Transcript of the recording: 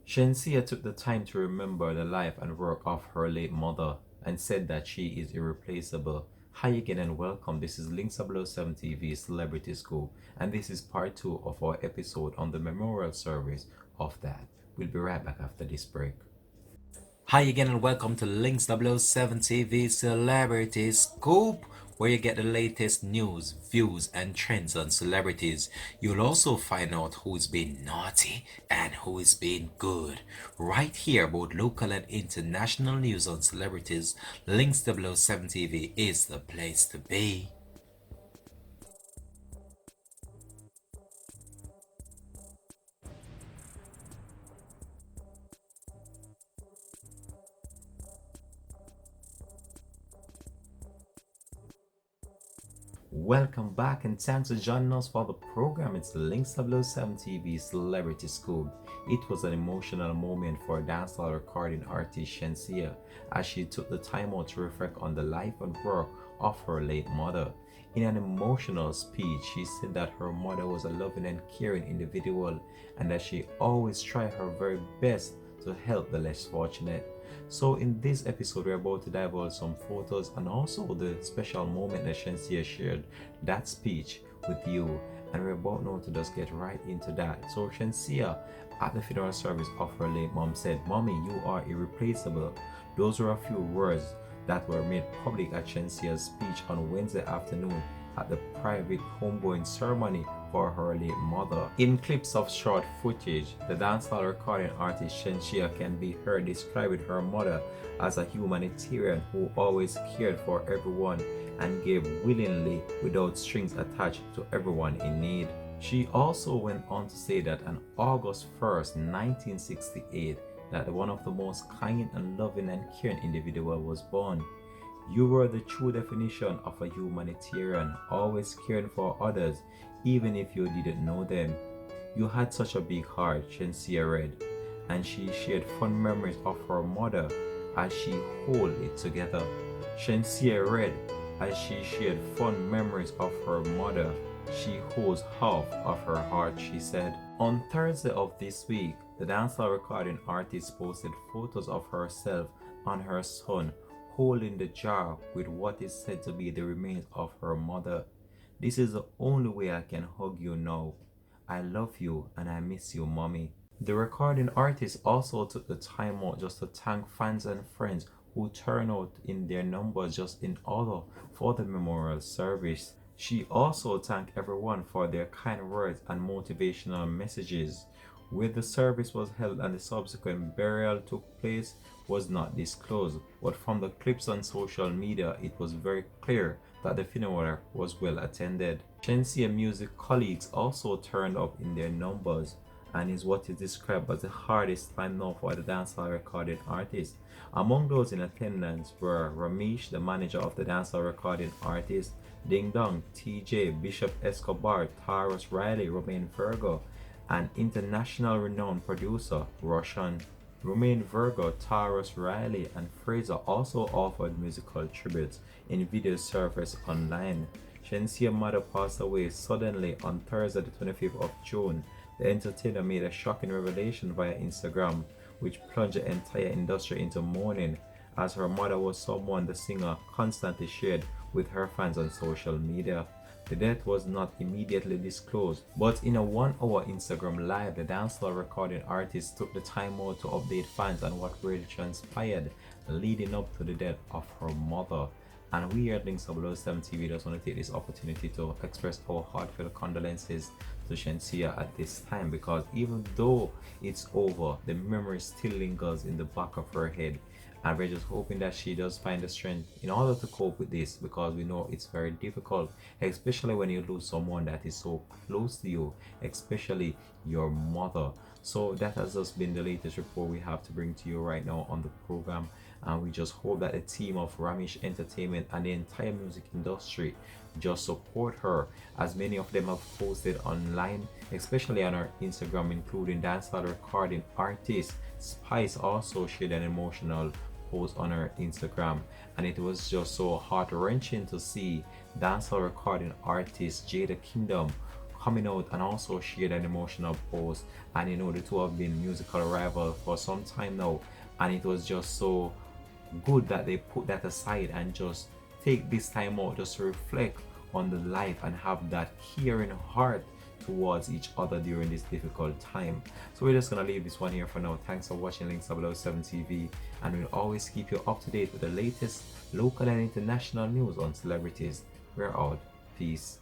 Shenseea took the time to remember the life and work of her late mother and said that she is irreplaceable. Hi again and welcome. This is Links 007 TV Celebrity School, and this is part 2 of our episode on the memorial service of that. We'll be right back after this break. Hi again and welcome to Links 007 TV Celebrity Scoop, where you get the latest news, views, and trends on celebrities. You'll also find out who's been naughty and who is being good. Right here, both local and international news on celebrities, Links 007 TV is the place to be. Welcome back and thanks for joining us for the program. It's Links 007 TV Celebrity Scoop. It was an emotional moment for dancehall recording artist Shenseea as she took the time out to reflect on the life and work of her late mother. In an emotional speech, she said that her mother was a loving and caring individual and that she always tried her very best to help the less fortunate. So in this episode, we're about to divulge some photos and also the special moment that Shenseea shared that speech with you. And we're about now to just get right into that. So Shenseea, at the funeral service of her late mom, said, "Mommy, you are irreplaceable." Those were a few words that were made public at Shenseea's speech on Wednesday afternoon at the private homegoing ceremony for her late mother. In clips of short footage, the dancehall recording artist Shenseea can be heard describing her mother as a humanitarian who always cared for everyone and gave willingly without strings attached to everyone in need. She also went on to say that on August 1st, 1968, that one of the most kind and loving and caring individual was born. You were the true definition of a humanitarian, always caring for others, even if you didn't know them. You had such a big heart, Shenseea read, and she shared fond memories of her mother as she held it together. Shenseea read, as she shared fond memories of her mother, she holds half of her heart, she said. On Thursday of this week, the dancehall recording artist posted photos of herself and her son holding the jar with what is said to be the remains of her mother. "This is the only way I can hug you now. I love you and I miss you, mommy." The recording artist also took the time out just to thank fans and friends who turned out in their numbers just in order for the memorial service. She also thanked everyone for their kind words and motivational messages. Where the service was held and the subsequent burial took place was not disclosed, but from the clips on social media, it was very clear that the funeral was well attended. Shenseea music colleagues also turned up in their numbers and is what is described as the hardest time now for the dancehall recording artist. Among those in attendance were Ramesh, the manager of the dancehall recording artist, Ding Dong, TJ, Bishop Escobar, Taurus Riley, Romain Virgo, and international renowned producer Roshan. Romain Virgo, Taurus Riley, and Fraser also offered musical tributes in videos surfaced online. Shensea's mother passed away suddenly on Thursday, the 25th of June. The entertainer made a shocking revelation via Instagram, which plunged the entire industry into mourning, as her mother was someone the singer constantly shared with her fans on social media. The death was not immediately disclosed, but in a 1-hour Instagram live, the dancehall recording artist took the time out to update fans on what really transpired leading up to the death of her mother. And we at Links 007 TV just want to take this opportunity to express our heartfelt condolences to Shenseea at this time, because even though it's over, the memory still lingers in the back of her head. And we're just hoping that she does find the strength in order to cope with this, because we know it's very difficult, especially when you lose someone that is so close to you, especially your mother. So that has just been the latest report we have to bring to you right now on the program, and we just hope that the team of Ramesh Entertainment and the entire music industry just support her, as many of them have posted online, especially on our Instagram, including dancehall recording artist Spice also shared an emotional post on her Instagram, and it was just so heart-wrenching to see dancehall recording artist Jada Kingdom coming out and also shared an emotional post. And you know, the two have been musical rivals for some time now, and it was just so good that they put that aside and just take this time out just to reflect on the life and have that caring heart towards each other during this difficult time. So we're just gonna leave this one here for now. Thanks for watching Links 007 TV, and we'll always keep you up to date with the latest local and international news on celebrities. We're out. Peace.